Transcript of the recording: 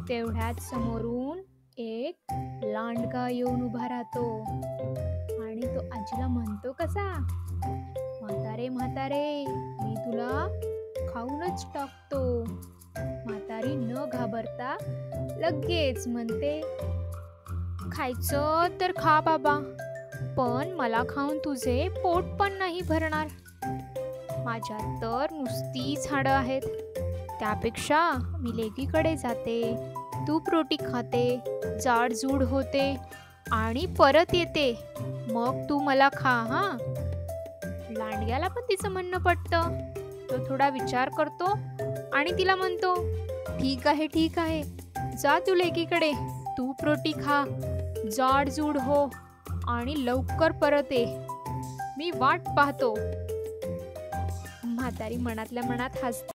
तेवढ्यात समोरून एक लांडगा येऊन उभा राहतो आणि तो आजीला म्हणतो कसा, म्हातारे म्हातारे, मी तुला खाऊनच टाकतो. म्हातारी न घाबरता लगेच म्हणते, खायचं तर खा बाबा, पण मला खाऊन तुझे पोट पण नाही भरणार. माझ्यात तर नुसतीच हाडं आहेत. त्यापेक्षा मी लेकीकडे जाते, तूप रोटी खाते, जाडजूड होते आणि परत येते. मग तू मला खा हा. लांडग्याला पण तिचं म्हणणं पटतं. तो थोडा विचार करतो आणि तिला म्हणतो, ठीक आहे ठीक आहे, जा तू लेकीकडे, तूप रोटी खा, जाडजूड हो आणि लवकर परत ये, मी वाट पाहतो. म्हातारी मनातल्या मनात हसते.